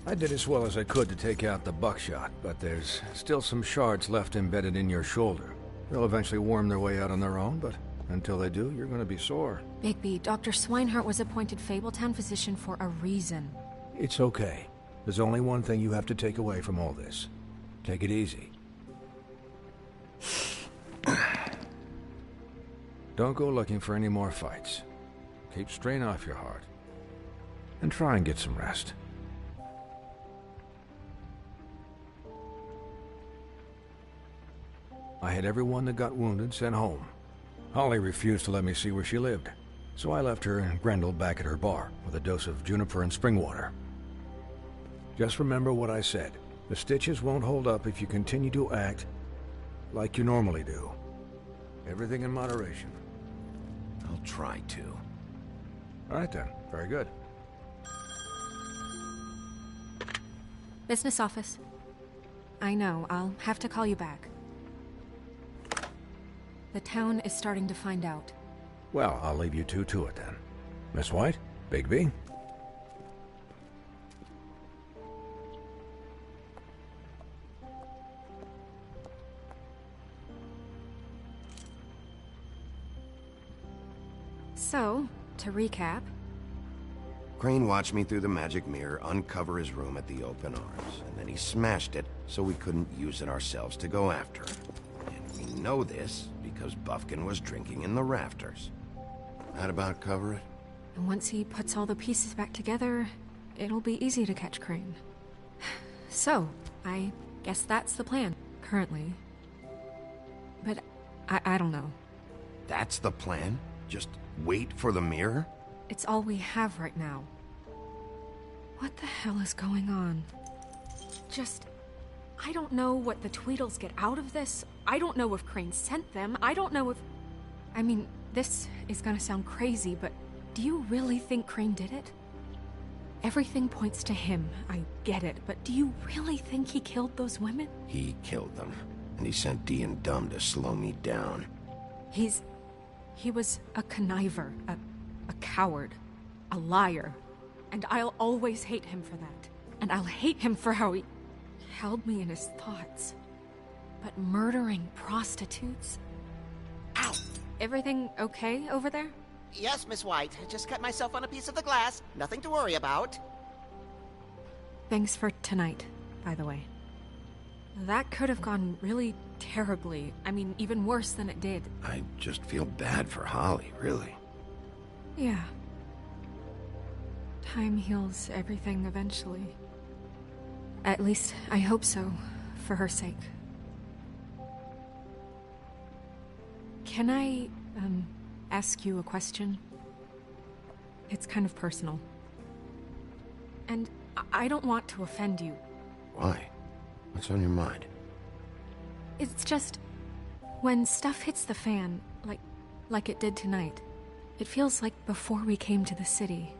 I did as well as I could to take out the buckshot, but there's still some shards left embedded in your shoulder. They'll eventually worm their way out on their own, but until they do, you're gonna be sore. Bigby, Dr. Swinehart was appointed Fabletown physician for a reason. It's okay. There's only one thing you have to take away from all this. Take it easy. Don't go looking for any more fights. Keep strain off your heart. And try and get some rest. I had everyone that got wounded sent home. Holly refused to let me see where she lived, so I left her and Grendel back at her bar with a dose of juniper and spring water. Just remember what I said. The stitches won't hold up if you continue to act like you normally do. Everything in moderation. I'll try to. All right then. Very good. Business office. I know, I'll have to call you back. The town is starting to find out. Well, I'll leave you two to it then. Miss White? Bigby? So, to recap... Crane watched me through the magic mirror uncover his room at the open arms, and then he smashed it so we couldn't use it ourselves to go after him. And we know this because Buffkin was drinking in the rafters. That about cover it? And once he puts all the pieces back together, it'll be easy to catch Crane. So, I guess that's the plan, currently. But I don't know. That's the plan? Just wait for the mirror? It's all we have right now. What the hell is going on? I don't know what the Tweedles get out of this. I don't know if Crane sent them. I don't know if... I mean, this is gonna sound crazy, but do you really think Crane did it? Everything points to him, I get it, but do you really think he killed those women? He killed them, and he sent D and Dumb to slow me down. He was a conniver, a coward, a liar, and I'll always hate him for that. And I'll hate him for how he held me in his thoughts. But murdering prostitutes? Ow! Everything okay over there? Yes, Miss White. Just cut myself on a piece of the glass. Nothing to worry about. Thanks for tonight, by the way. That could have gone really terribly. I mean, even worse than it did. I just feel bad for Holly, really. Yeah. Time heals everything eventually. At least, I hope so, for her sake. Can I, ask you a question? It's kind of personal. And I don't want to offend you. Why? What's on your mind? It's just... when stuff hits the fan, like it did tonight, it feels like before we came to the city.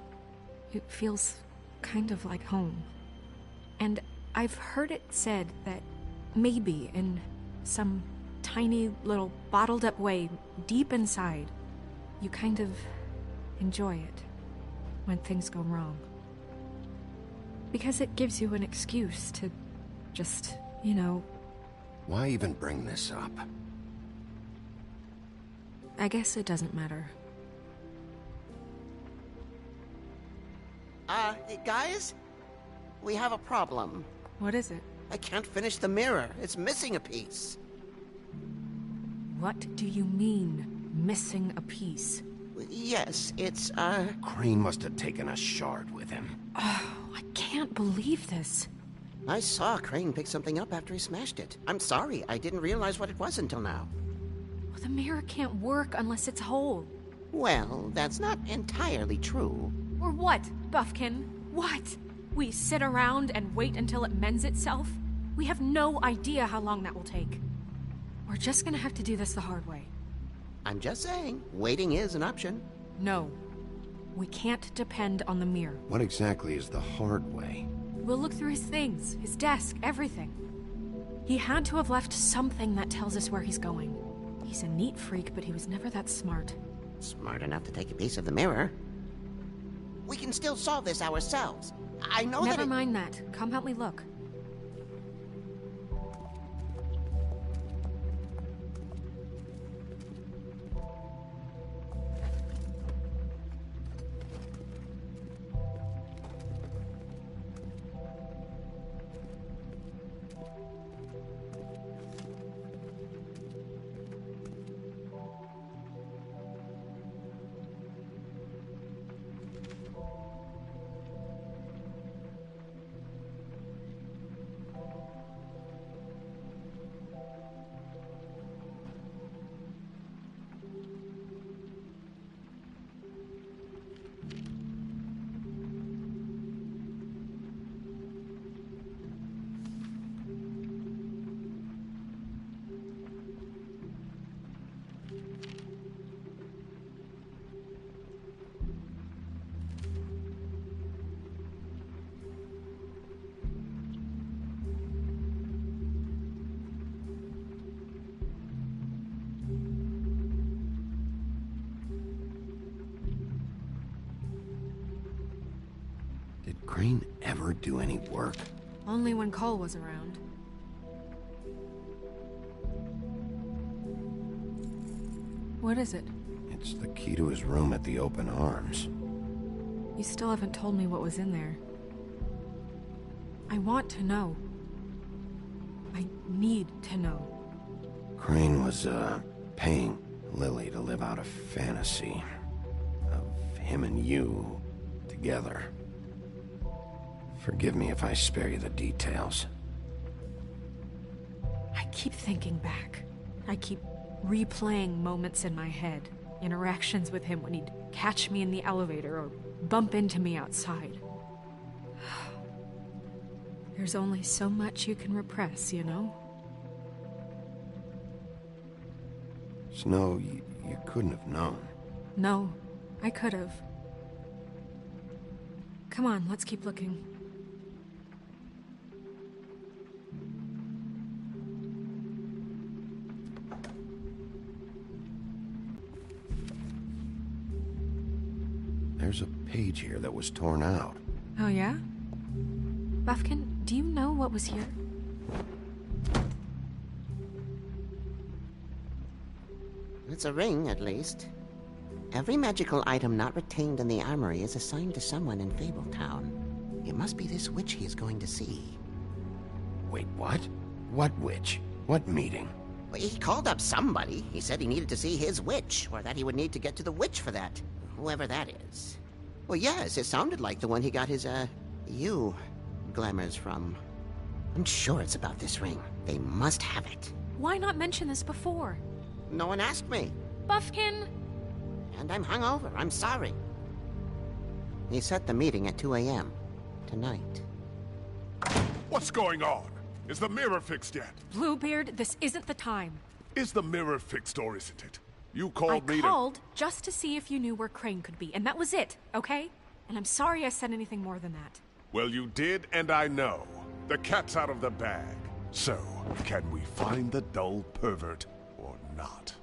It feels kind of like home. And I've heard it said that maybe in some tiny little bottled up way deep inside, you kind of enjoy it when things go wrong. Because it gives you an excuse to just, you know... Why even bring this up? I guess it doesn't matter. Guys? We have a problem. What is it? I can't finish the mirror. It's missing a piece. What do you mean, missing a piece? Yes, it's, Crane must have taken a shard with him. Oh, I can't believe this. I saw Crane pick something up after he smashed it. I'm sorry, I didn't realize what it was until now. Well, the mirror can't work unless it's whole. Well, that's not entirely true. Or what, Buffkin? What? We sit around and wait until it mends itself? We have no idea how long that will take. We're just gonna have to do this the hard way. I'm just saying, waiting is an option. No. We can't depend on the mirror. What exactly is the hard way? We'll look through his things, his desk, everything. He had to have left something that tells us where he's going. He's a neat freak, but he was never that smart. Smart enough to take a piece of the mirror. We can still solve this ourselves. I know that Never mind that. Come help me look. Did Crane ever do any work? Only when Cole was around. What is it? It's the key to his room at the Open Arms. You still haven't told me what was in there. I want to know. I need to know. Crane was, paying Lily to live out a fantasy of him and you together. Forgive me if I spare you the details. I keep thinking back. I keep replaying moments in my head. Interactions with him when he'd catch me in the elevator or bump into me outside. There's only so much you can repress, you know? Snow, you couldn't have known. No, I could have. Come on, let's keep looking. There's a page here that was torn out. Oh, yeah? Buffkin, do you know what was here? It's a ring, at least. Every magical item not retained in the armory is assigned to someone in Fabletown. It must be this witch he is going to see. Wait, what? What witch? What meeting? Well, he called up somebody. He said he needed to see his witch, or that he would need to get to the witch for that. Whoever that is. Well, yes, it sounded like the one he got his, glamours from. I'm sure it's about this ring. They must have it. Why not mention this before? No one asked me. Buffkin! And I'm hungover. I'm sorry. He set the meeting at 2 a.m. tonight. What's going on? Is the mirror fixed yet? Bluebeard, this isn't the time. Is the mirror fixed or isn't it? You called me I called just to see if you knew where Crane could be, and that was it, okay? And I'm sorry I said anything more than that. Well, you did, and I know. The cat's out of the bag. So, can we find the dull pervert or not?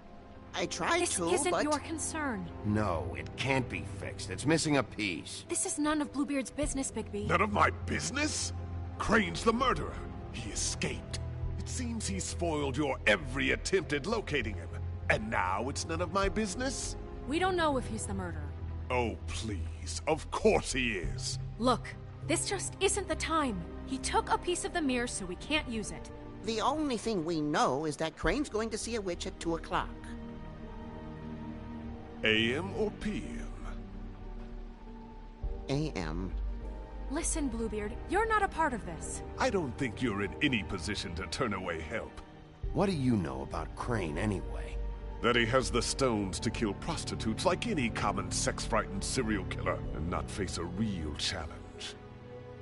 I tried This to, isn't but... your concern. No, it can't be fixed. It's missing a piece. This is none of Bluebeard's business, Bigby. None of my business? Crane's the murderer. He escaped. It seems he spoiled your every attempt at locating him. And now it's none of my business? We don't know if he's the murderer. Oh, please. Of course he is. Look, this just isn't the time. He took a piece of the mirror, so we can't use it. The only thing we know is that Crane's going to see a witch at 2 o'clock. AM or PM? A.M. Listen, Bluebeard, you're not a part of this. I don't think you're in any position to turn away help. What do you know about Crane, anyway? That he has the stones to kill prostitutes like any common sex-frightened serial killer and not face a real challenge.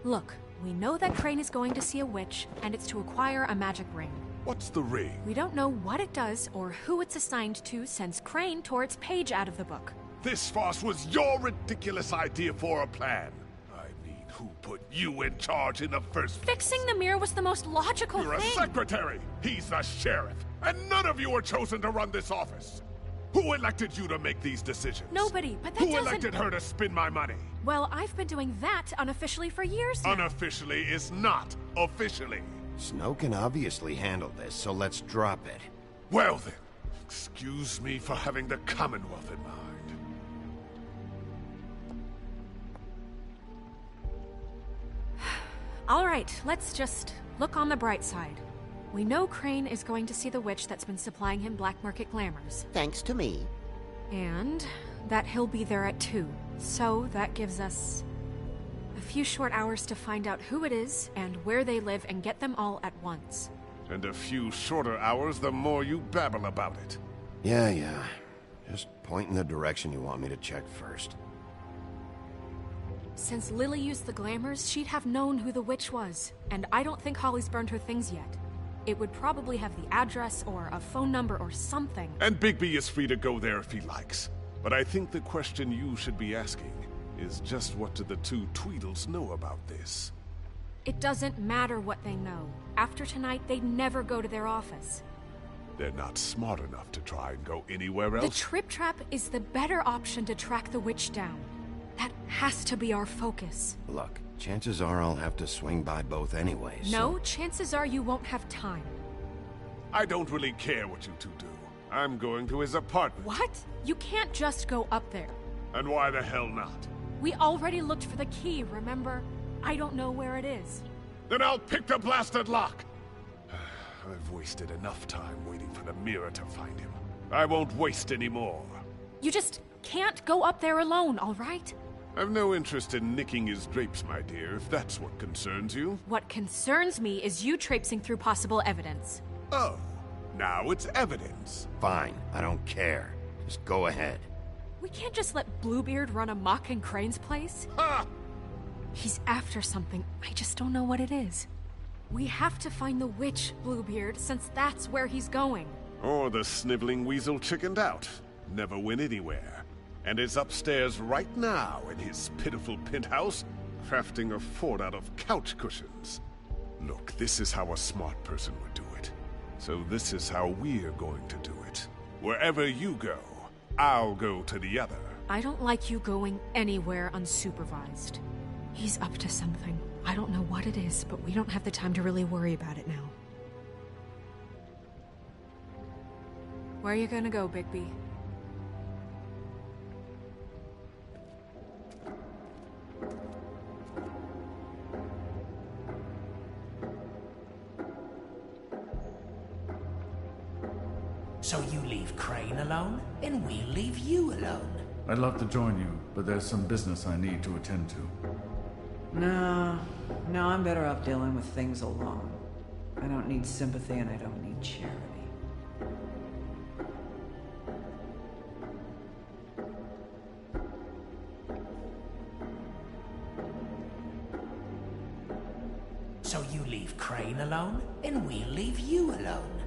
Look, we know that Crane is going to see a witch, and it's to acquire a magic ring. What's the ring? We don't know what it does or who it's assigned to since Crane tore its page out of the book. This farce was your ridiculous idea for a plan. I mean, who put you in charge in the first place? Fixing the mirror was the most logical You're a thing. secretary! He's the sheriff! And none of you were chosen to run this office! Who elected you to make these decisions? Nobody, but that Who doesn't... elected her to spend my money? Well, I've been doing that unofficially for years now. Unofficially is not officially. Snow can obviously handle this, so let's drop it. Well then, excuse me for having the Commonwealth in mind. All right, let's just look on the bright side. We know Crane is going to see the witch that's been supplying him black market glamours. Thanks to me. And that he'll be there at 2. So that gives us a few short hours to find out who it is and where they live and get them all at once. And a few shorter hours the more you babble about it. Yeah. Just point in the direction you want me to check first. Since Lily used the glamours, she'd have known who the witch was. And I don't think Holly's burned her things yet. It would probably have the address or a phone number or something. And Bigby is free to go there if he likes. But I think the question you should be asking is just what do the two Tweedles know about this? It doesn't matter what they know. After tonight, they'd never go to their office. They're not smart enough to try and go anywhere else. The Trip Trap is the better option to track the witch down. That has to be our focus. Look, chances are I'll have to swing by both anyways. No, chances are you won't have time. I don't really care what you two do. I'm going to his apartment. What? You can't just go up there. And why the hell not? We already looked for the key, remember? I don't know where it is. Then I'll pick the blasted lock! I've wasted enough time waiting for the mirror to find him. I won't waste any more. You just can't go up there alone, all right? I've no interest in nicking his drapes, my dear, if that's what concerns you. What concerns me is you traipsing through possible evidence. Oh, now it's evidence. Fine, I don't care. Just go ahead. We can't just let Bluebeard run amok in Crane's place. Ha! He's after something. I just don't know what it is. We have to find the witch, Bluebeard, since that's where he's going. Or the sniveling weasel chickened out. Never went anywhere. And is upstairs right now in his pitiful penthouse, crafting a fort out of couch cushions. Look, this is how a smart person would do it. So this is how we're going to do it. Wherever you go, I'll go to the other. I don't like you going anywhere unsupervised. He's up to something. I don't know what it is, but we don't have the time to really worry about it now. Where are you gonna go, Bigby? So you leave Crane alone, and we'll leave you alone. I'd love to join you, but there's some business I need to attend to. No, I'm better off dealing with things alone. I don't need sympathy and I don't need charity. So you leave Crane alone, and we'll leave you alone.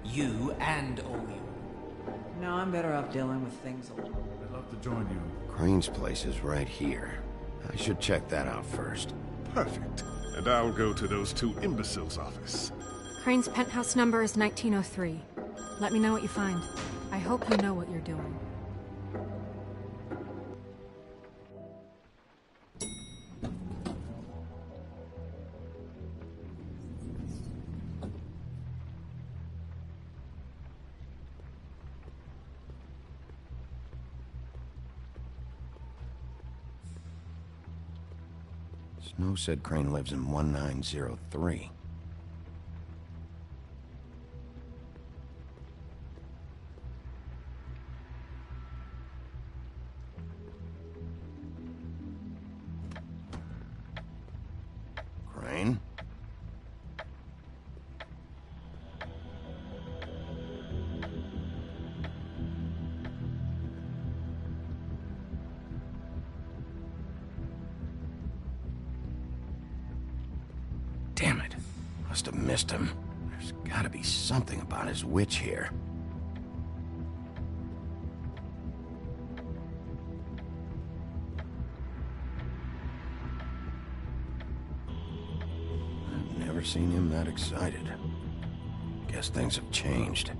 You and all you. No, I'm better off dealing with things alone. I'd love to join you. Crane's place is right here. I should check that out first. Perfect. And I'll go to those two imbeciles' office. Crane's penthouse number is 1903. Let me know what you find. I hope you know what you're doing. Snow said Crane lives in 1903. Crane? Damn it. Must have missed him. There's gotta be something about his witch here. I've never seen him that excited. Guess things have changed.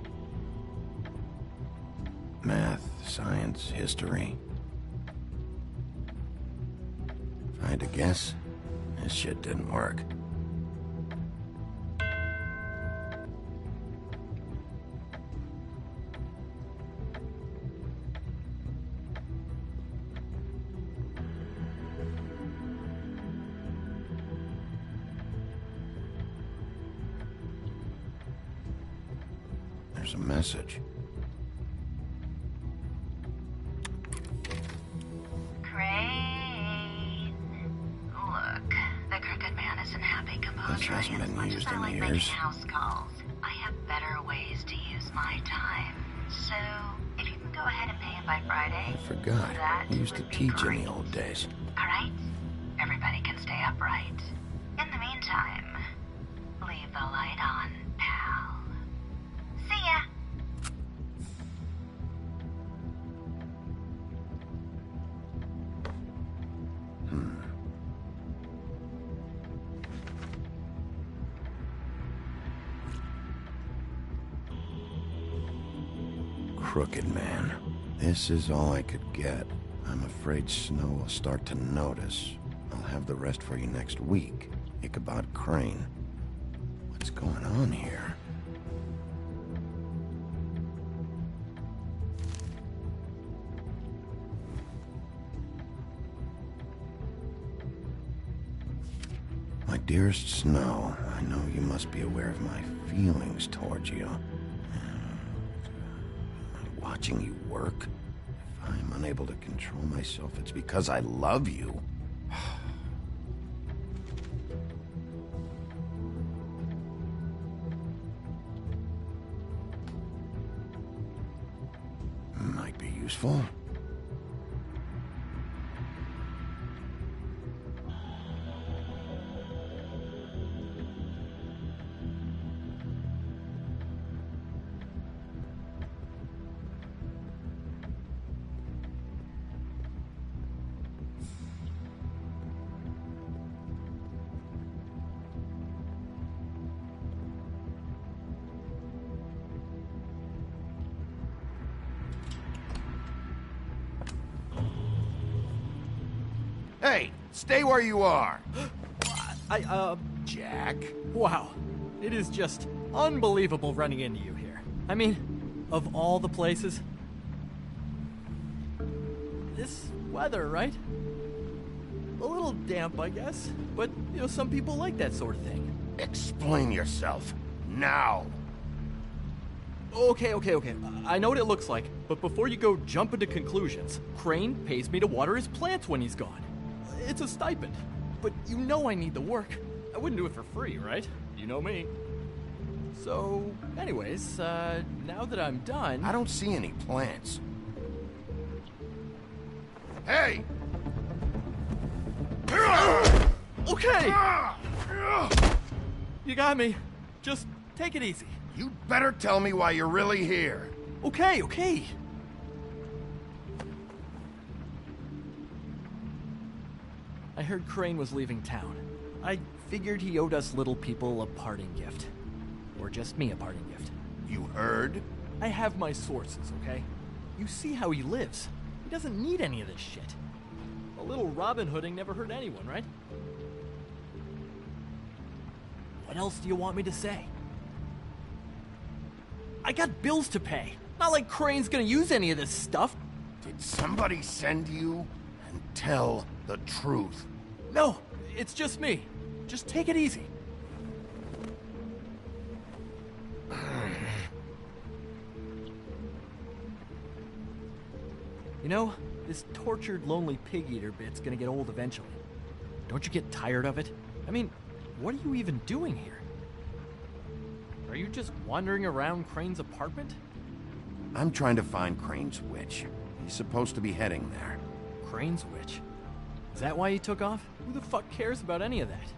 Math, science, history. If I had to guess, this shit didn't work. There's a message. Crane. Look, the crooked man isn't happy composure. This hasn't been As much used as I in like years. making house calls, I have better ways to use my time. So, if you can go ahead and pay him by Friday, I forgot. that I used to would be teach in great. the old days. All right? Everybody can stay upright. In the meantime, leave the light on, pal. See ya! Crooked man. This is all I could get. I'm afraid Snow will start to notice. I'll have the rest for you next week. Ichabod Crane. What's going on here? My dearest Snow, I know you must be aware of my feelings towards you. Watching you work. If I'm unable to control myself, it's because I love you. Might be useful. Hey, stay where you are. Jack. Wow. It is just unbelievable running into you here. I mean, of all the places. This weather, right? A little damp, I guess. But, some people like that sort of thing. Explain yourself. Now. Okay. I know what it looks like, but before you go jumping to conclusions, Crane pays me to water his plants when he's gone. It's a stipend, but I need the work. I wouldn't do it for free, right? You know me. So, anyways, now that I'm done... I don't see any plants. Hey! Okay! You got me. Just take it easy. You better tell me why you're really here. Okay. I heard Crane was leaving town. I figured he owed us little people a parting gift. Or just me a parting gift. You heard? I have my sources, okay? You see how he lives. He doesn't need any of this shit. A little Robin Hooding never hurt anyone, right? What else do you want me to say? I got bills to pay. Not like Crane's gonna use any of this stuff. Did somebody send you? And tell the truth. No, it's just me. Just take it easy. This tortured, lonely pig-eater bit's gonna get old eventually. Don't you get tired of it? I mean, what are you even doing here? Are you just wandering around Crane's apartment? I'm trying to find Crane's witch. He's supposed to be heading there. Crane's witch? Is that why you took off? Who the fuck cares about any of that?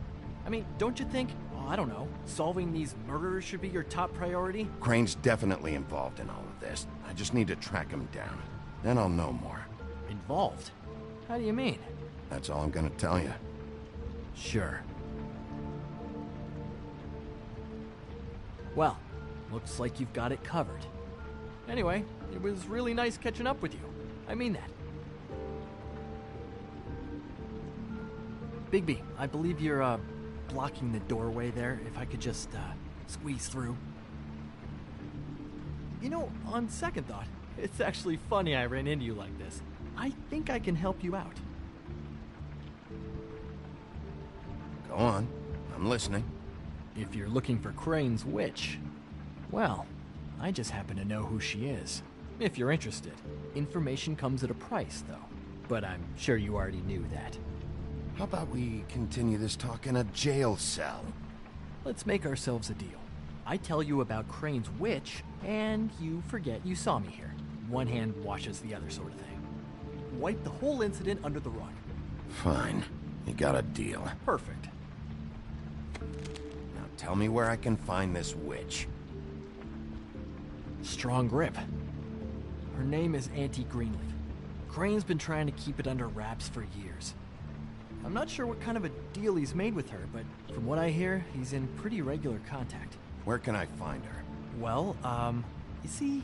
I mean, don't you think, I don't know, solving these murders should be your top priority? Crane's definitely involved in all of this. I just need to track him down. Then I'll know more. Involved? How do you mean? That's all I'm gonna tell you. Sure. Well, looks like you've got it covered. Anyway, it was really nice catching up with you. I mean that. Bigby, I believe you're, blocking the doorway there. If I could just, squeeze through. You know, on second thought, it's actually funny I ran into you like this. I think I can help you out. Go on. I'm listening. If you're looking for Crane's witch, well, I just happen to know who she is. If you're interested. Information comes at a price, though. But I'm sure you already knew that. How about we continue this talk in a jail cell? Let's make ourselves a deal. I tell you about Crane's witch, and you forget you saw me here. One hand washes the other sort of thing. Wipe the whole incident under the rug. Fine. You got a deal. Perfect. Now tell me where I can find this witch. Strong grip. Her name is Auntie Greenleaf. Crane's been trying to keep it under wraps for years. I'm not sure what kind of a deal he's made with her, but from what I hear, he's in pretty regular contact. Where can I find her? Well, you see,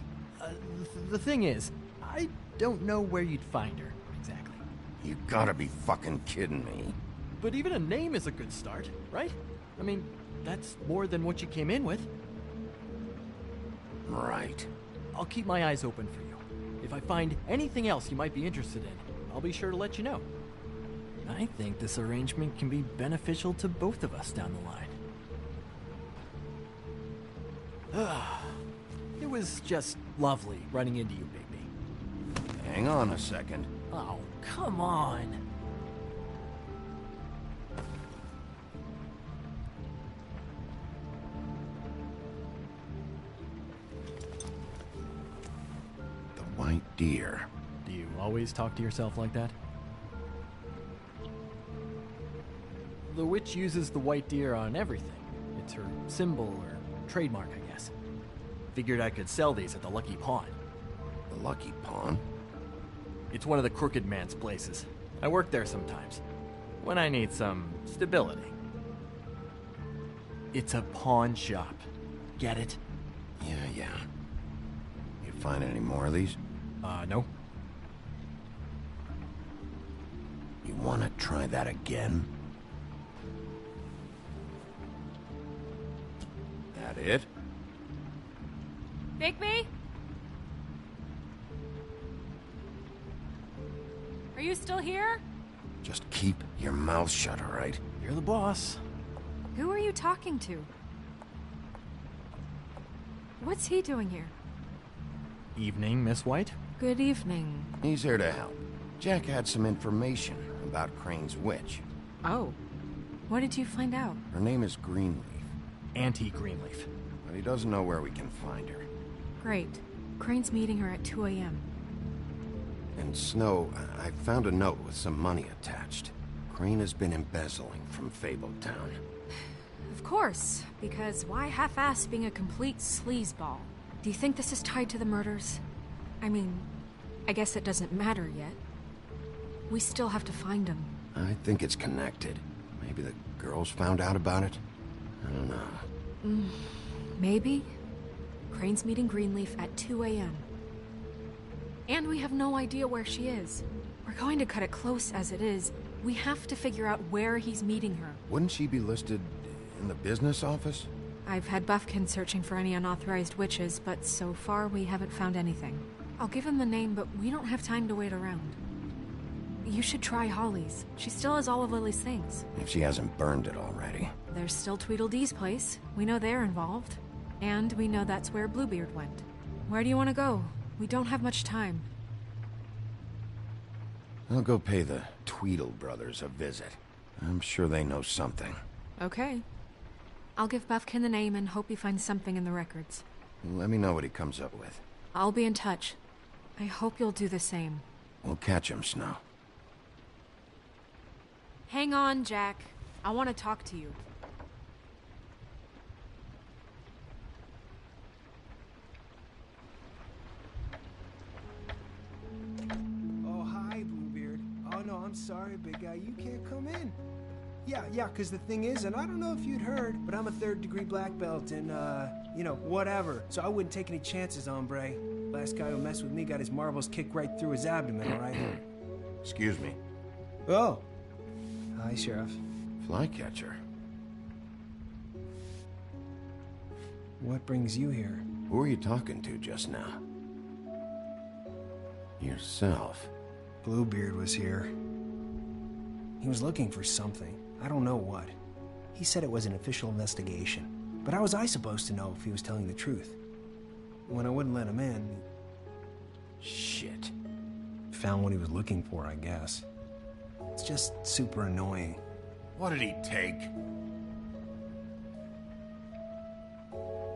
the thing is, I don't know where you'd find her, exactly. You gotta be fucking kidding me. But even a name is a good start, right? I mean, that's more than what you came in with. Right. I'll keep my eyes open for you. If I find anything else you might be interested in, I'll be sure to let you know. I think this arrangement can be beneficial to both of us down the line. It was just lovely running into you, Bigby. Hang on a second. Oh, come on. The white deer. Do you always talk to yourself like that? The witch uses the white deer on everything. It's her symbol or trademark, I guess. Figured I could sell these at the Lucky Pawn. The Lucky Pawn? It's one of the crooked man's places. I work there sometimes, when I need some stability. It's a pawn shop. Get it? Yeah. You find any more of these? No. You wanna try that again? That it? Bigby? Are you still here? Just keep your mouth shut, all right? You're the boss. Who are you talking to? What's he doing here? Evening, Miss White. Good evening. He's here to help. Jack had some information about Crane's witch. Oh. What did you find out? Her name is Greenleaf. Auntie Greenleaf. But he doesn't know where we can find her. Great. Crane's meeting her at 2 a.m. And Snow, I found a note with some money attached. Crane has been embezzling from Fabletown. Of course, because why half-ass being a complete sleazeball? Do you think this is tied to the murders? I mean, I guess it doesn't matter yet. We still have to find him. I think it's connected. Maybe the girls found out about it? I don't know. Maybe. Crane's meeting Greenleaf at 2 a.m. And we have no idea where she is. We're going to cut it close as it is. We have to figure out where he's meeting her. Wouldn't she be listed in the business office? I've had Buffkin searching for any unauthorized witches, but so far we haven't found anything. I'll give him the name, but we don't have time to wait around. You should try Holly's. She still has all of Lily's things. If she hasn't burned it already. There's still Tweedledee's place. We know they're involved. And we know that's where Bluebeard went. Where do you want to go? We don't have much time. I'll go pay the Tweedle brothers a visit. I'm sure they know something. Okay. I'll give Buffkin the name and hope he finds something in the records. Let me know what he comes up with. I'll be in touch. I hope you'll do the same. We'll catch him, Snow. Hang on, Jack. I want to talk to you. Oh, hi, Bluebeard. Oh, no, I'm sorry, big guy. You can't come in. Yeah, because the thing is, and I don't know if you'd heard, but I'm a third-degree black belt and, whatever. So I wouldn't take any chances, hombre. Last guy who messed with me got his marbles kicked right through his abdomen, all right? Excuse me. Oh. Hi, Sheriff. Flycatcher. What brings you here? Who were you talking to just now? Yourself. Bluebeard was here. He was looking for something. I don't know what. He said it was an official investigation. But how was I supposed to know if he was telling the truth? When I wouldn't let him in... Shit. Found what he was looking for, I guess. It's just super annoying. What did he take?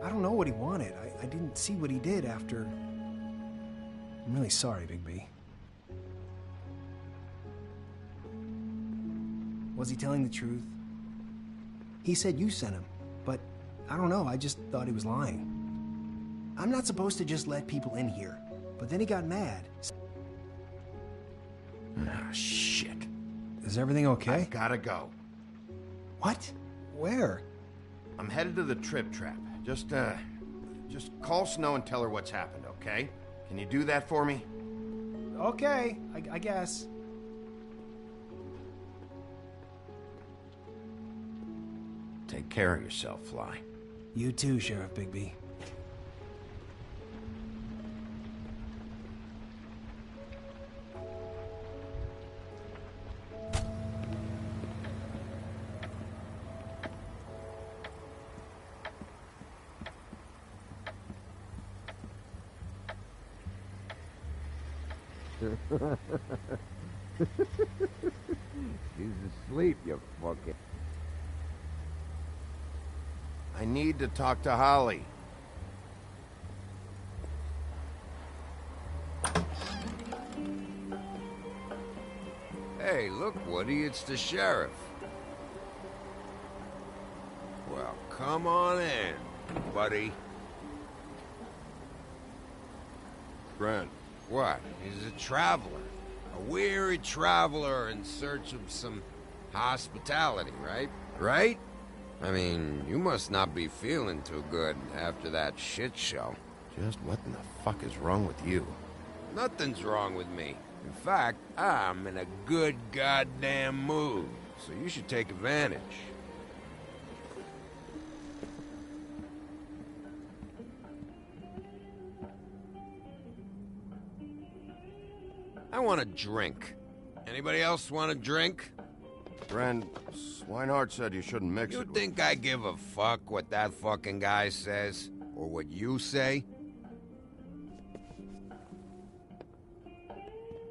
I don't know what he wanted. I didn't see what he did after... I'm really sorry, Bigby. Was he telling the truth? He said you sent him, but I don't know, I just thought he was lying. I'm not supposed to just let people in here, but then he got mad. Ah, shit. Is everything okay? I gotta go. What? Where? I'm headed to the Trip Trap. Just call Snow and tell her what's happened, okay? Can you do that for me? Okay, I guess. Take care of yourself, Fly. You too, Sheriff Bigby. He's asleep, you fucking... I need to talk to Holly. Hey, look, Woody, it's the sheriff. Well, come on in, buddy. Grant. What? He's a traveler. A weary traveler in search of some hospitality, right? Right? I mean, you must not be feeling too good after that shit show. Just what in the fuck is wrong with you? Nothing's wrong with me. In fact, I'm in a good goddamn mood, so you should take advantage. I want a drink. Anybody else want a drink? Friend, Swinehart said you shouldn't mix You it with... think I give a fuck what that fucking guy says? Or what you say?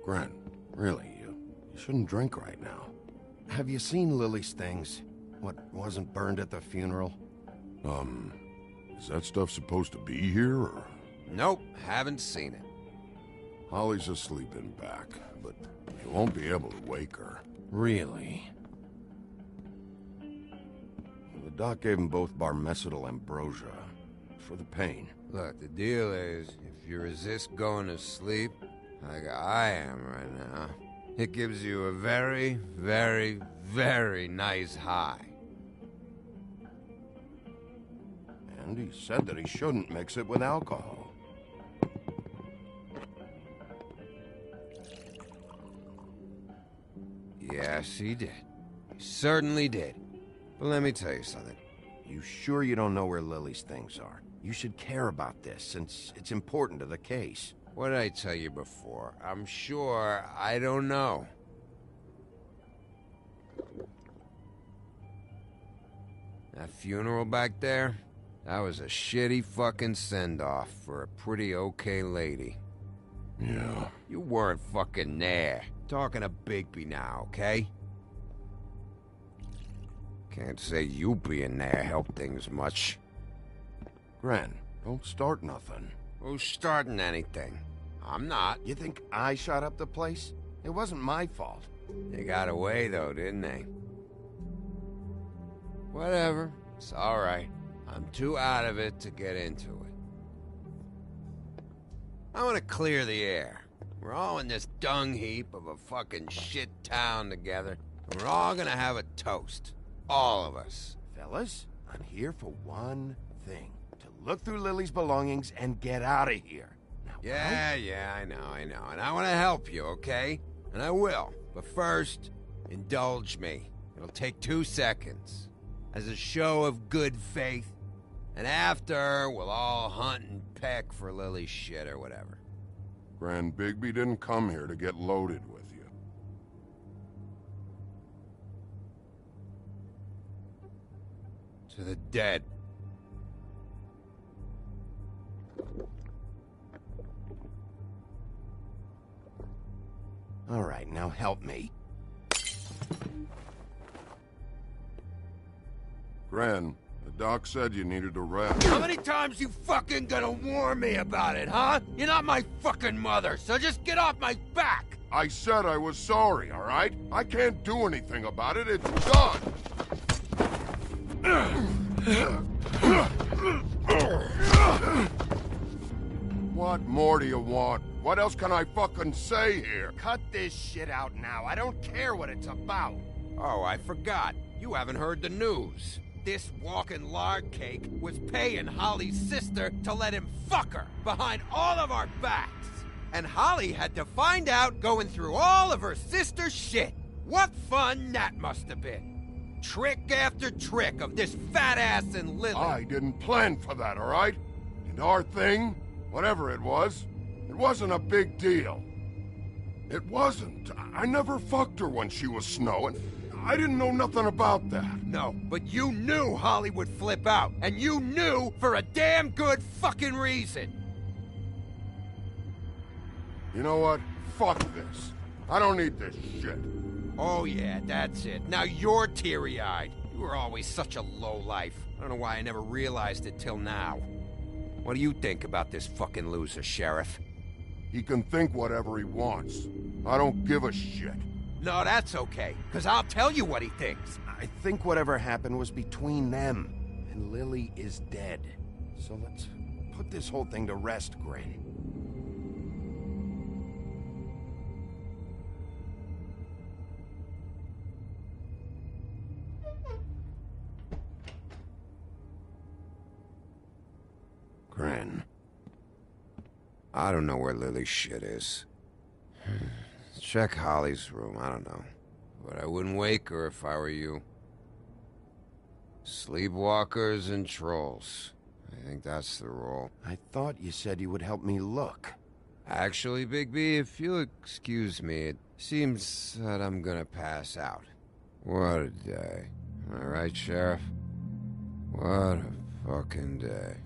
Grant, really, you shouldn't drink right now. Have you seen Lily's things? What wasn't burned at the funeral? Is that stuff supposed to be here, or...? Nope, haven't seen it. Holly's asleep in back, but you won't be able to wake her. Really? The doc gave them both Barmecidal ambrosia for the pain. Look, the deal is, if you resist going to sleep, like I am right now, it gives you a very, very, very nice high. And he said that he shouldn't mix it with alcohol. Yes, he did. He certainly did. But let me tell you something. You sure you don't know where Lily's things are? You should care about this, since it's important to the case. What did I tell you before? I'm sure I don't know. That funeral back there? That was a shitty fucking send-off for a pretty okay lady. Yeah. You weren't fucking there. Talking to Bigby now, okay? Can't say you being there helped things much. Gren, don't start nothing. Who's starting anything? I'm not. You think I shot up the place? It wasn't my fault. They got away, though, didn't they? Whatever. It's alright. I'm too out of it to get into it. I want to clear the air. We're all in this dung heap of a fucking shit town together, and we're all gonna have a toast. All of us. Fellas, I'm here for one thing. To look through Lily's belongings and get out of here. Now Yeah, I know. And I want to help you, okay? And I will. But first, indulge me. It'll take 2 seconds. As a show of good faith. And after, we'll all hunt and peck for Lily's shit or whatever. Grand Bigby didn't come here to get loaded with you. To the dead. All right, now help me. Gran, the doc said you needed a rest. How many times you fucking gonna warn me about it, huh? You're not my fucking mother, so just get off my back! I said I was sorry, all right? I can't do anything about it. It's done. What more do you want? What else can I fucking say here? Cut this shit out now. I don't care what it's about. Oh, I forgot. You haven't heard the news. This walking lard cake was paying Holly's sister to let him fuck her behind all of our backs. And Holly had to find out going through all of her sister's shit. What fun that must have been. Trick after trick of this fat ass and Lily. I didn't plan for that, all right? And our thing, whatever it wasn't a big deal. It wasn't. I never fucked her when she was snowing. I didn't know nothing about that. No, but you knew Holly would flip out. And you knew for a damn good fucking reason. You know what? Fuck this. I don't need this shit. Oh yeah, that's it. Now you're teary-eyed. You were always such a lowlife. I don't know why I never realized it till now. What do you think about this fucking loser, Sheriff? He can think whatever he wants. I don't give a shit. No, that's okay, because I'll tell you what he thinks. I think whatever happened was between them, and Lily is dead. So let's put this whole thing to rest, Granny. Gran. I don't know where Lily's shit is. Check Holly's room, I don't know. But I wouldn't wake her if I were you. Sleepwalkers and trolls. I think that's the rule. I thought you said you would help me look. Actually, Bigby, if you'll excuse me, it seems that I'm gonna pass out. What a day. Am I right, Sheriff? What a fucking day.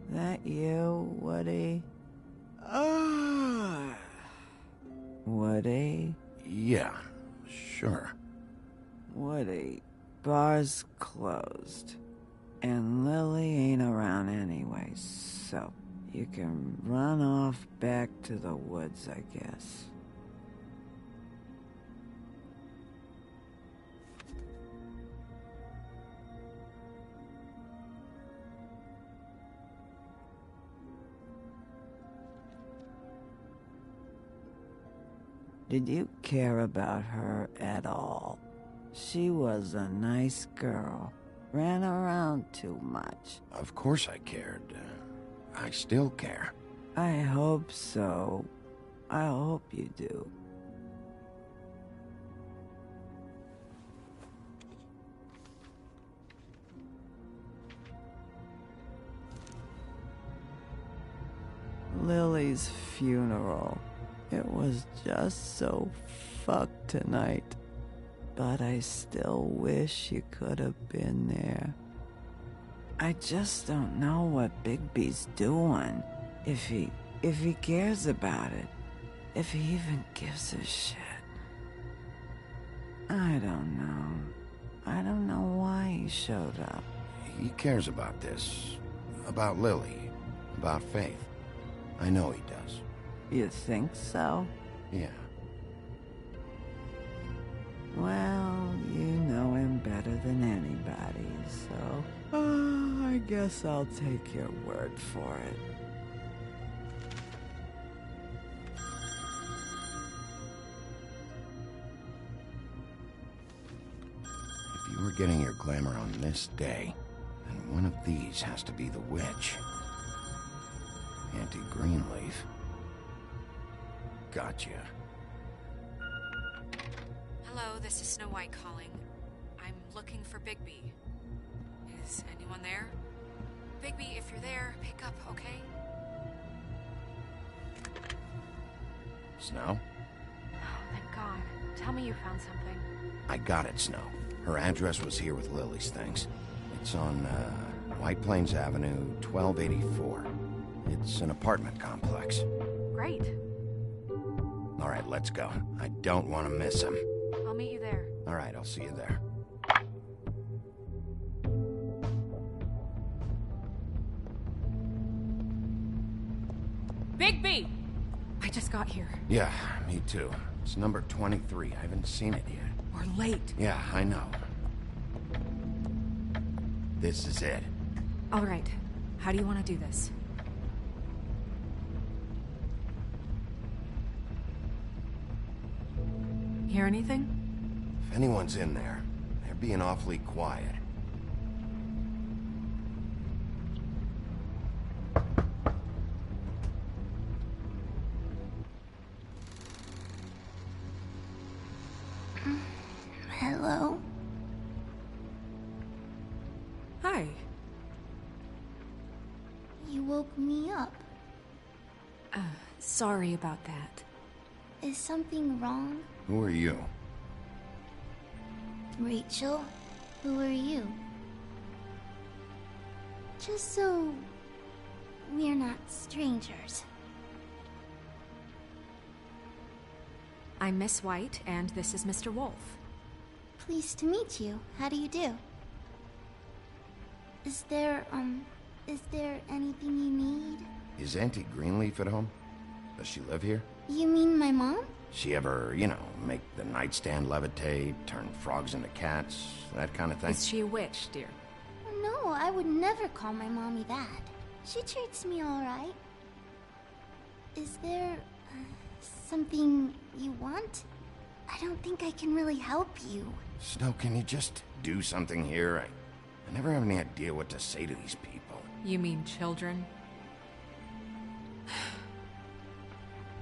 That you, Woody? Woody? Yeah, sure. Woody, bar's closed. And Lily ain't around anyway, so you can run off back to the woods, I guess. Did you care about her at all? She was a nice girl. Ran around too much. Of course I cared. I still care. I hope so. I hope you do. Lily's funeral. It was just so fucked tonight. But I still wish you could have been there. I just don't know what Bigby's doing. If he cares about it. If he even gives a shit. I don't know. I don't know why he showed up. He cares about this. About Lily. About Faith. I know he does. You think so? Yeah. Well, you know him better than anybody, so... I guess I'll take your word for it. If you were getting your glamour on this day, then one of these has to be the witch. Auntie Greenleaf. Gotcha. Hello, this is Snow White calling. I'm looking for Bigby. Is anyone there? Bigby, if you're there, pick up, okay? Snow? Oh, thank God. Tell me you found something. I got it, Snow. Her address was here with Lily's things. It's on, White Plains Avenue, 1284. It's an apartment complex. Great. All right, let's go. I don't want to miss him. I'll meet you there. All right, I'll see you there. Bigby! I just got here. Yeah, me too. It's number 23. I haven't seen it yet. We're late. Yeah, I know. This is it. All right. How do you want to do this? Hear anything? If anyone's in there, they're being awfully quiet. Hello? Hi. You woke me up. Sorry about that. Is something wrong? Who are you? Rachel? Who are you? Just so we're not strangers. I'm Miss White, and this is Mr. Wolf. Pleased to meet you. How do you do? Is there anything you need? Is Auntie Greenleaf at home? Does she live here? You mean my mom? She ever, make the nightstand levitate, turn frogs into cats, that kind of thing? Is she a witch, dear? No, I would never call my mommy that. She treats me all right. Is there something you want? I don't think I can really help you. Snow, can you just do something here? I never have any idea what to say to these people. You mean children?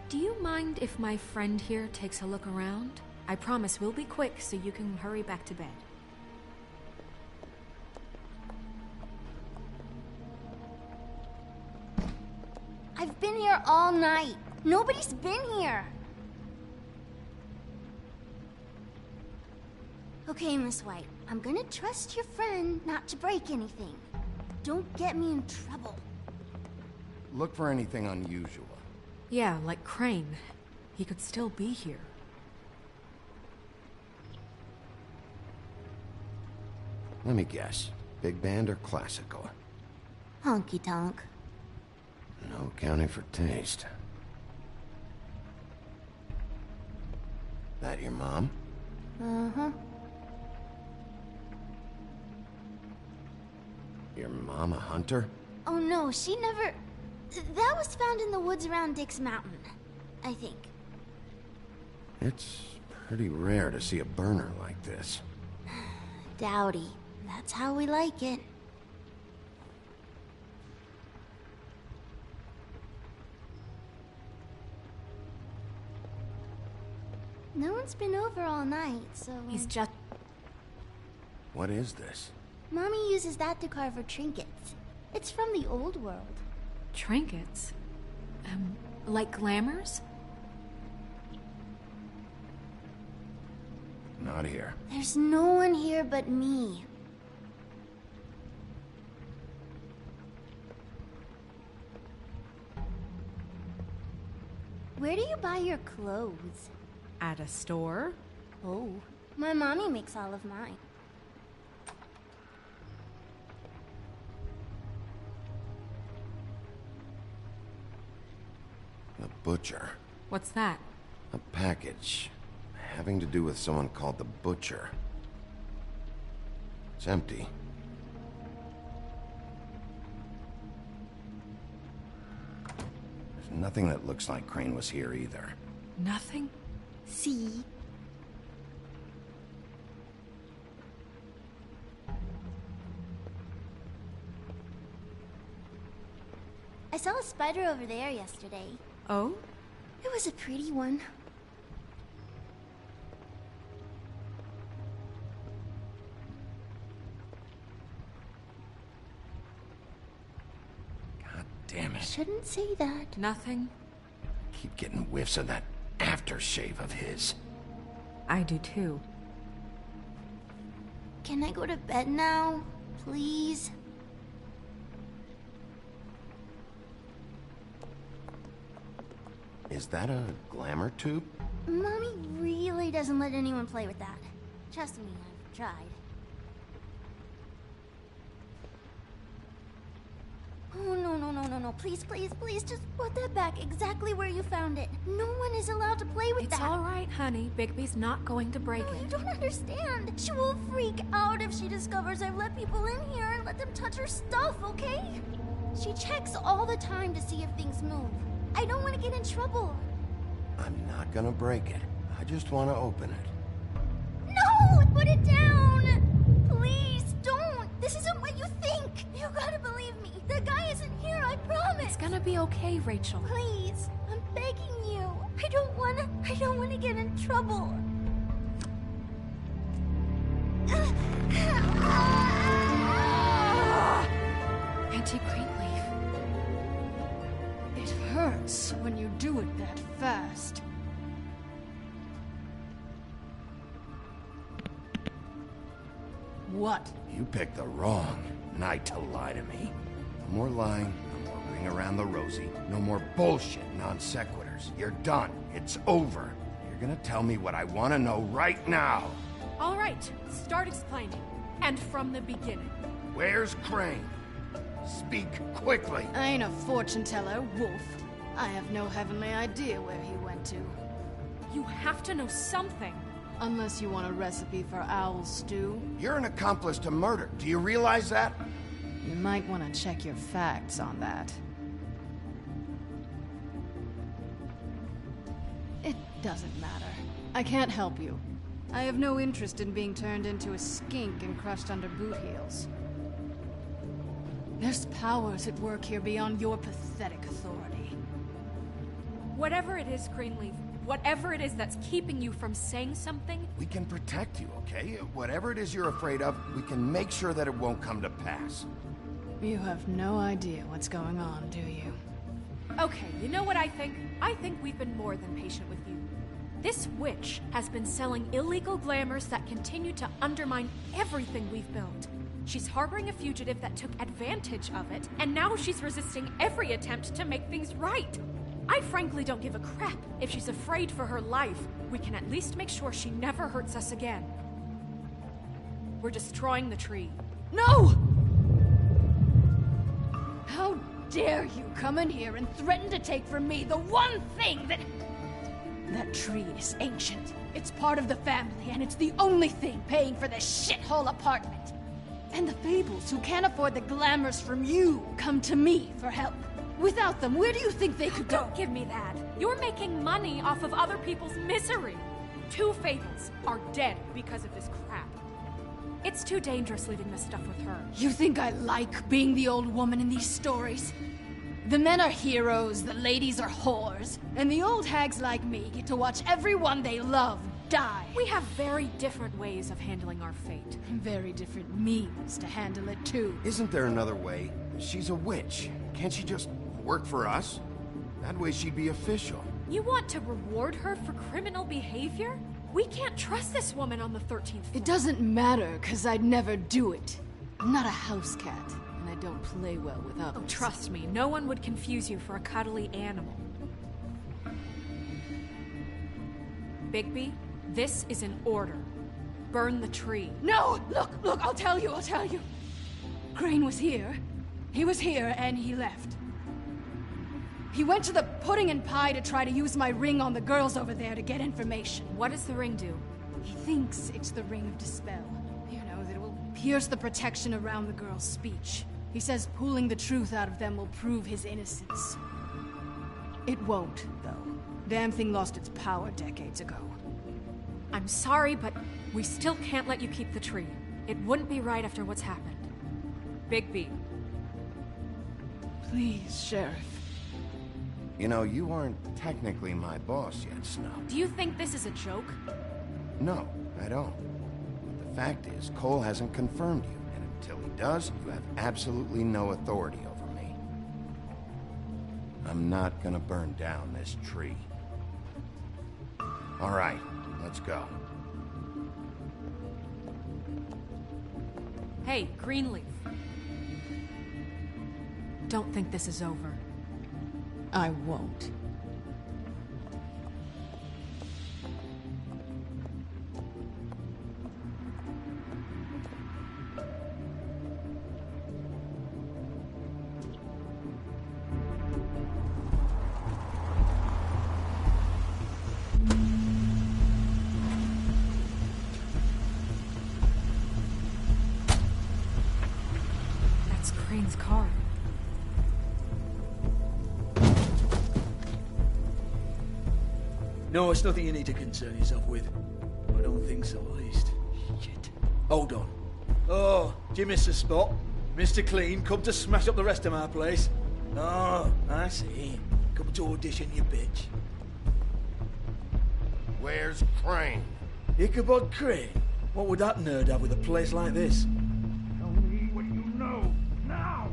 Do you mind if my friend here takes a look around? I promise we'll be quick so you can hurry back to bed. I've been here all night. Nobody's been here. Okay, Miss White. I'm gonna trust your friend not to break anything. Don't get me in trouble. Look for anything unusual. Yeah, like Crane. He could still be here. Let me guess. Big band or classical? Honky tonk. No accounting for taste. That your mom? Uh-huh. Your mom a hunter? Oh no, she never... That was found in the woods around Dick's Mountain, I think. It's pretty rare to see a burner like this. Dowdy. That's how we like it. No one's been over all night, so... He's just... What is this? Mommy uses that to carve her trinkets. It's from the old world. Trinkets? Like glamours? Not here. There's no one here but me. Where do you buy your clothes? At a store? Oh, my mommy makes all of mine. The butcher. What's that? A package. Having to do with someone called the Butcher. It's empty. There's nothing that looks like Crane was here either. Nothing? See? I saw a spider over there yesterday. Oh? It was a pretty one. God damn it. Shouldn't say that. Nothing? Keep getting whiffs of that aftershave of his. I do too. Can I go to bed now? Please? Is that a glamour tube? Mommy really doesn't let anyone play with that. Trust me, I've tried. Oh, no. Please, just put that back exactly where you found it. No one is allowed to play with that. It's all right, honey. Bigby's not going to break it. You don't understand. She will freak out if she discovers I've let people in here and let them touch her stuff, okay? She checks all the time to see if things move. I don't want to get in trouble. I'm not gonna break it. I just want to open it. No! Put it down! Please, don't! This isn't what you think! You gotta believe me. The guy isn't here, I promise! It's gonna be okay, Rachel. Please, I'm begging you. I don't wanna get in trouble. Auntie Greenleaf. It hurts when you do it that fast. What? You picked the wrong night to lie to me. No more lying, no more ring around the rosy, no more bullshit non sequiturs. You're done. It's over. You're gonna tell me what I want to know right now. All right, start explaining. And from the beginning. Where's Crane? Speak quickly. I ain't a fortune teller, Wolf. I have no heavenly idea where he went to. You have to know something. Unless you want a recipe for owl stew. You're an accomplice to murder. Do you realize that? You might want to check your facts on that. It doesn't matter. I can't help you. I have no interest in being turned into a skink and crushed under boot heels. There's powers at work here beyond your pathetic authority. Whatever it is, Greenleaf, whatever it is that's keeping you from saying something... We can protect you, okay? Whatever it is you're afraid of, we can make sure that it won't come to pass. You have no idea what's going on, do you? Okay, you know what I think? I think we've been more than patient with you. This witch has been selling illegal glamours that continue to undermine everything we've built. She's harboring a fugitive that took advantage of it, and now she's resisting every attempt to make things right. I frankly don't give a crap if she's afraid for her life. We can at least make sure she never hurts us again. We're destroying the tree. No! How dare you come in here and threaten to take from me the one thing that... That tree is ancient. It's part of the family, and it's the only thing paying for this shithole apartment. And the Fables, who can't afford the glamours from you, come to me for help. Without them, where do you think they could go? Don't give me that. You're making money off of other people's misery. 2 Fables are dead because of this crap. It's too dangerous leaving this stuff with her. You think I like being the old woman in these stories? The men are heroes, the ladies are whores, and the old hags like me get to watch everyone they love die. We have very different ways of handling our fate. Very different means to handle it, too. Isn't there another way? She's a witch. Can't she just work for us? That way she'd be official. You want to reward her for criminal behavior? We can't trust this woman on the 13th floor. It doesn't matter, because I'd never do it. I'm not a house cat, and I don't play well with others. Oh, trust me, no one would confuse you for a cuddly animal. Bigby, this is an order. Burn the tree. No! Look, I'll tell you. Crane was here. He was here, and he left. He went to the pudding and pie to try to use my ring on the girls over there to get information. What does the ring do? He thinks it's the ring of dispel. You know, that it will pierce the protection around the girls' speech. He says pulling the truth out of them will prove his innocence. It won't, though. Damn thing lost its power decades ago. I'm sorry, but we still can't let you keep the tree. It wouldn't be right after what's happened. Bigby. Please, Sheriff. You know, you aren't technically my boss yet, Snub. Do you think this is a joke? No, I don't. But the fact is, Cole hasn't confirmed you, and until he does, you have absolutely no authority over me. I'm not gonna burn down this tree. All right, let's go. Hey, Greenleaf. Don't think this is over. I won't. That's Crane's car. No, it's nothing you need to concern yourself with. I don't think so, at least. Shit. Hold on. Oh, do you miss the spot? Mr. Clean, come to smash up the rest of my place. Oh, I see. Come to audition, you bitch. Where's Crane? Ichabod Crane? What would that nerd have with a place like this? Tell me what you know, now!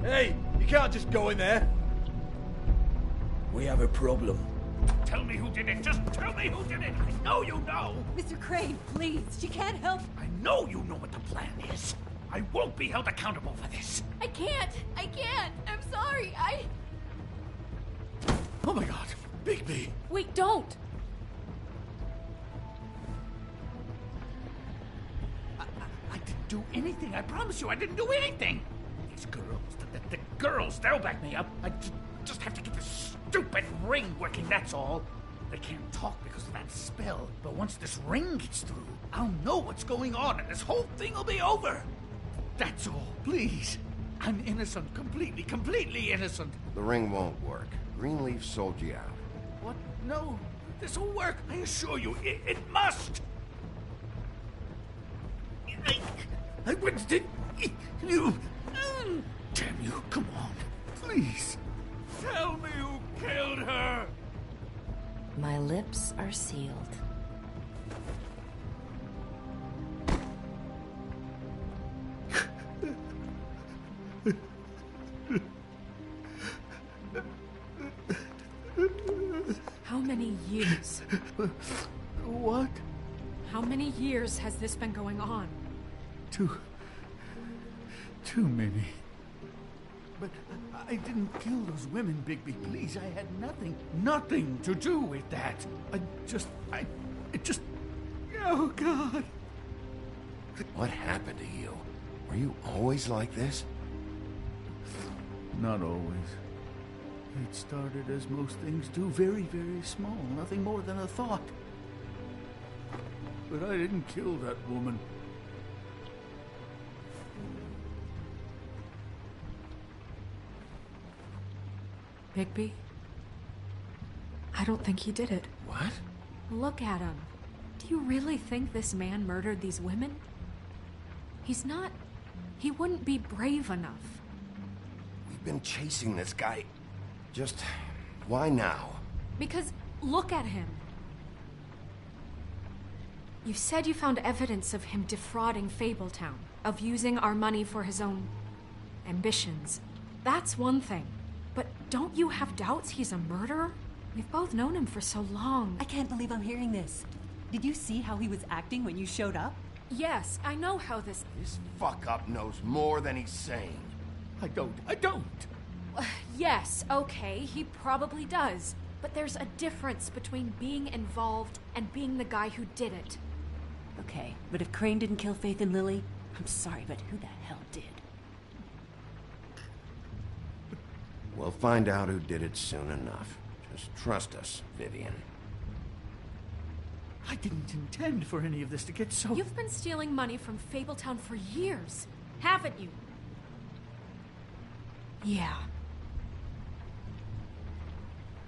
Hey, you can't just go in there. We have a problem. Tell me who did it! Just tell me who did it! I know you know! Mr. Crane, please, she can't help. I know you know what the plan is. I won't be held accountable for this. I can't! I'm sorry, Oh my god, Bigby! Wait, don't! I didn't do anything. I promise you, I didn't do anything. These girls, the girls, they'll back me up. I just have to get this stupid ring working, that's all. They can't talk because of that spell, but once this ring gets through, I'll know what's going on and this whole thing will be over. That's all, please. I'm innocent, completely innocent. The ring won't work. Greenleaf sold you out. What? No, this will work. I assure you, it must. I wouldn't did you. Damn you, come on. Please. Tell me who killed her. My lips are sealed. How many years? What? How many years has this been going on? Too many. But I didn't kill those women, Bigby. Please, I had nothing to do with that. It just... Oh, God. What happened to you? Were you always like this? Not always. It started as most things do, very, very small. Nothing more than a thought. But I didn't kill that woman. Bigby? I don't think he did it. What? Look at him. Do you really think this man murdered these women? He's not... He wouldn't be brave enough. We've been chasing this guy. Just... why now? Because look at him. You said you found evidence of him defrauding Fabletown. of using our money for his own ambitions. That's one thing. But don't you have doubts he's a murderer? We've both known him for so long. I can't believe I'm hearing this. Did you see how he was acting when you showed up? Yes, I know how this... This fuck-up knows more than he's saying. I don't. Yes, okay, he probably does. But there's a difference between being involved and being the guy who did it. Okay, but if Crane didn't kill Faith and Lily, I'm sorry, but who the hell did? We'll find out who did it soon enough. Just trust us, Vivian. I didn't intend for any of this to get so... You've been stealing money from Fabletown for years, haven't you? Yeah.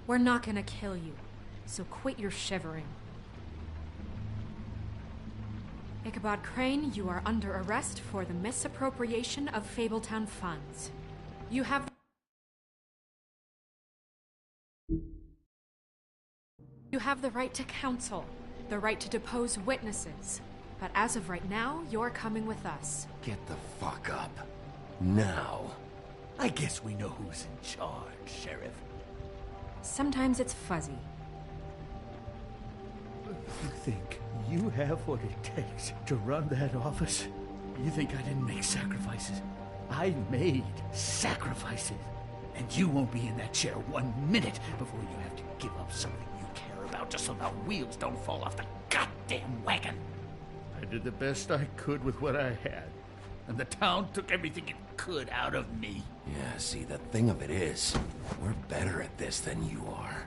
We're not gonna kill you, so quit your shivering. Ichabod Crane, you are under arrest for the misappropriation of Fabletown funds. You have the right to counsel, the right to depose witnesses. But as of right now, you're coming with us. Get the fuck up. Now. I guess we know who's in charge, Sheriff. Sometimes it's fuzzy. You think you have what it takes to run that office? You think I didn't make sacrifices? I made sacrifices. And you won't be in that chair 1 minute before you have to give up something you care about just so the wheels don't fall off the goddamn wagon. I did the best I could with what I had. And the town took everything it could out of me. Yeah, see, the thing of it is, we're better at this than you are.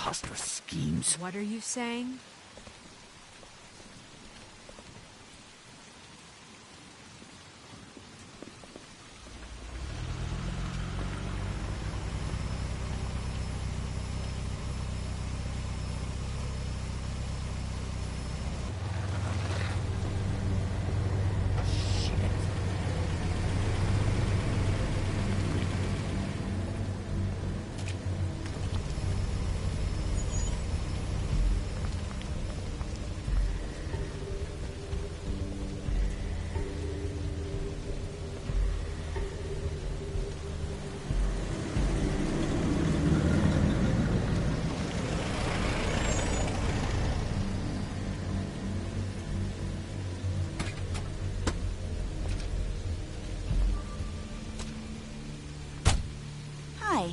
preposterous schemes. What are you saying? Hi.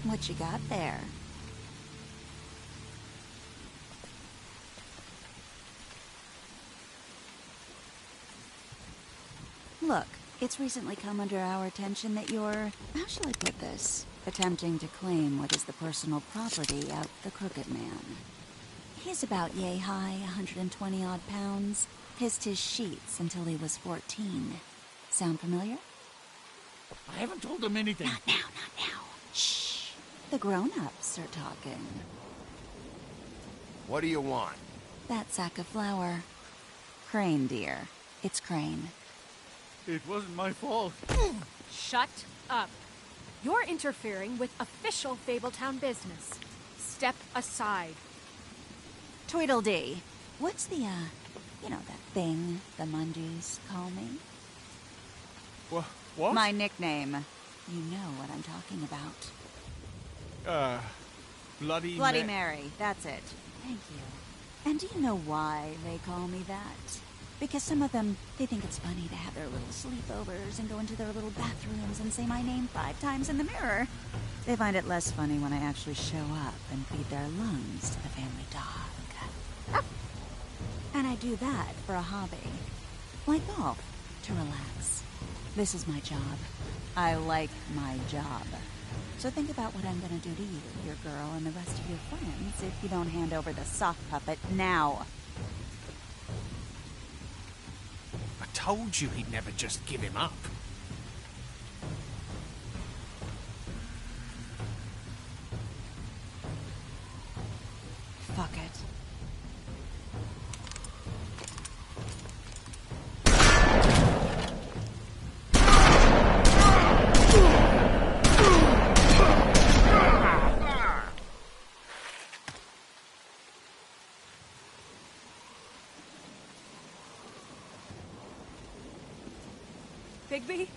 What you got there? Look, it's recently come under our attention that you're, how shall I put this, attempting to claim what is the personal property of the Crooked Man. He's about yay high, 120 odd pounds, pissed his sheets until he was 14. Sound familiar? I haven't told him anything. Not now, not now. Shh. The grown-ups are talking. What do you want? That sack of flour. Crane, dear. It's Crane. It wasn't my fault. Shut up. You're interfering with official Fabletown business. Step aside. Tweedledee. What's the, you know, that thing the Mundies call me? What? My nickname. You know what I'm talking about. Bloody Mary. That's it. Thank you. And do you know why they call me that? Because some of them, they think it's funny to have their little sleepovers and go into their little bathrooms and say my name 5 times in the mirror. They find it less funny when I actually show up and feed their lungs to the family dog. And I do that for a hobby. Like golf, to relax. This is my job. I like my job. So think about what I'm gonna do to you, your girl, and the rest of your friends if you don't hand over the sock puppet now. I told you he'd never just give him up. Fuck it. Bigby?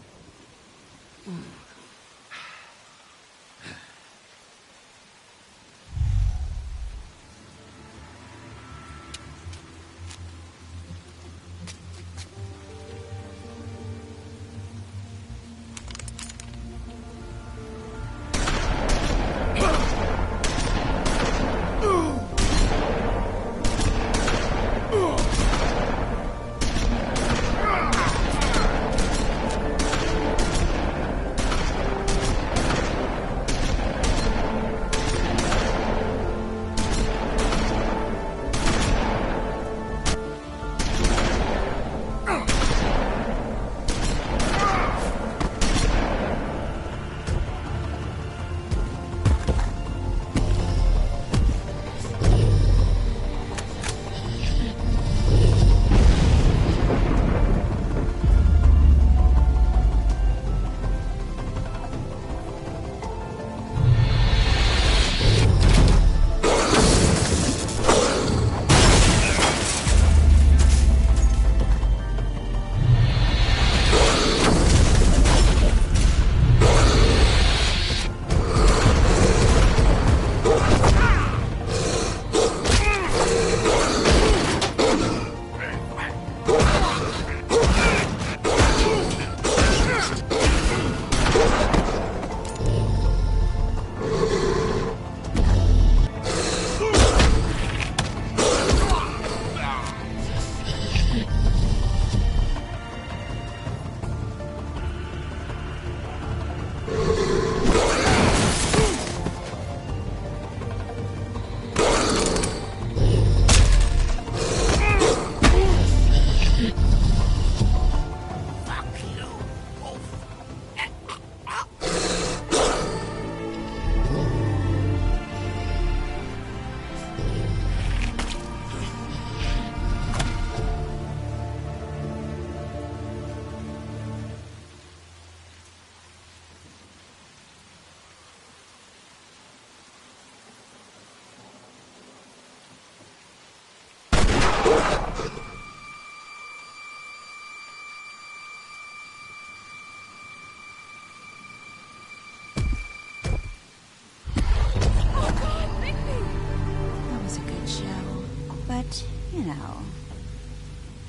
You know,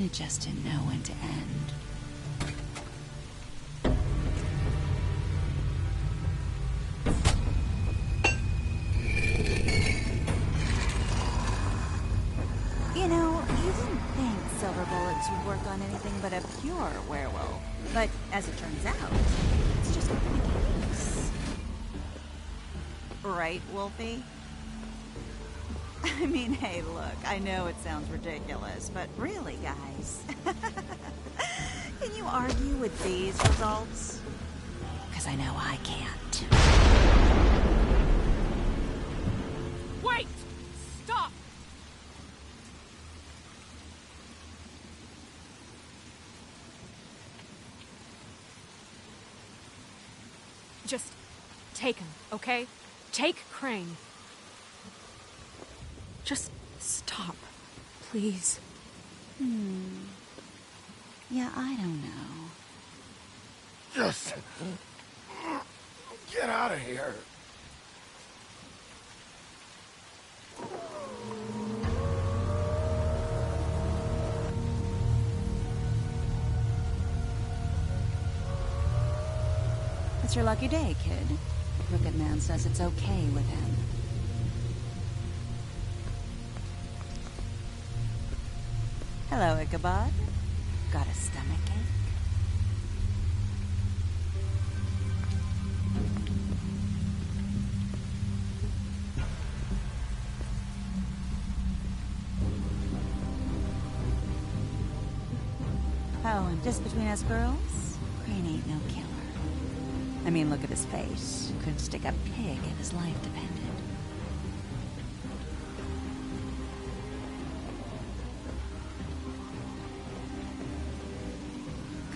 it just didn't know when to end. You know, you didn't think silver bullets would work on anything but a pure werewolf. But as it turns out, it's just not the case. Right, Wolfie? I mean, hey, look, I know it sounds ridiculous, but really, guys, can you argue with these results? Because I know I can't. Wait! Stop! Just take him, okay? Take Crane. Just stop, please. Yeah, I don't know. Just... get out of here. It's your lucky day, kid. The Crooked Man says it's okay with him. Hello, Ichabod. Got a stomachache? Oh, and just between us girls, Crane ain't no killer. I mean, look at his face. Could stick a pig if his life depended.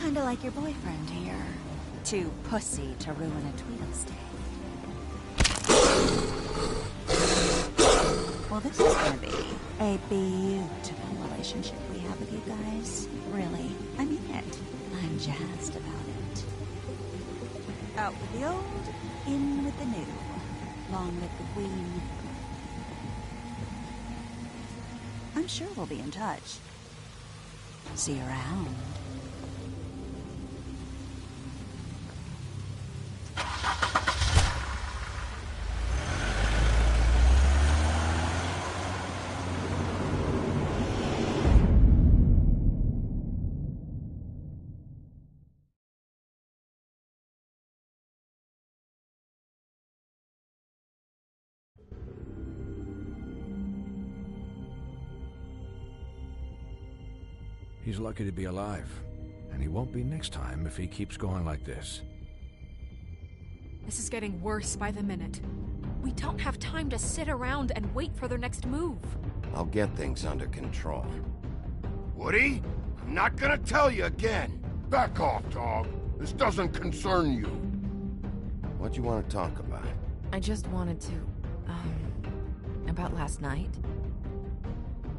Kinda like your boyfriend here. Too pussy to ruin a Tweedle's day. Well, this is gonna be a beautiful relationship we have with you guys. Really, I mean it. I'm jazzed about it. Out with the old, in with the new. Long live the queen. I'm sure we'll be in touch. See you around. He's lucky to be alive, and he won't be next time if he keeps going like this. This is getting worse by the minute. We don't have time to sit around and wait for their next move. I'll get things under control. Woody, I'm not gonna tell you again. Back off, dog. This doesn't concern you. What do you want to talk about? I just wanted to, about last night.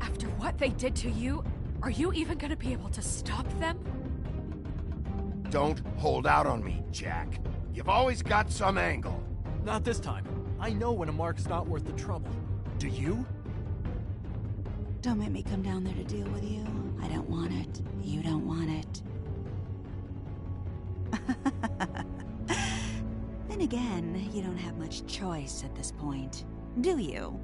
After what they did to you, are you even gonna be able to stop them? Don't hold out on me, Jack. You've always got some angle. Not this time. I know when a mark's not worth the trouble. Do you? Don't make me come down there to deal with you. I don't want it. You don't want it. Then again, you don't have much choice at this point, do you?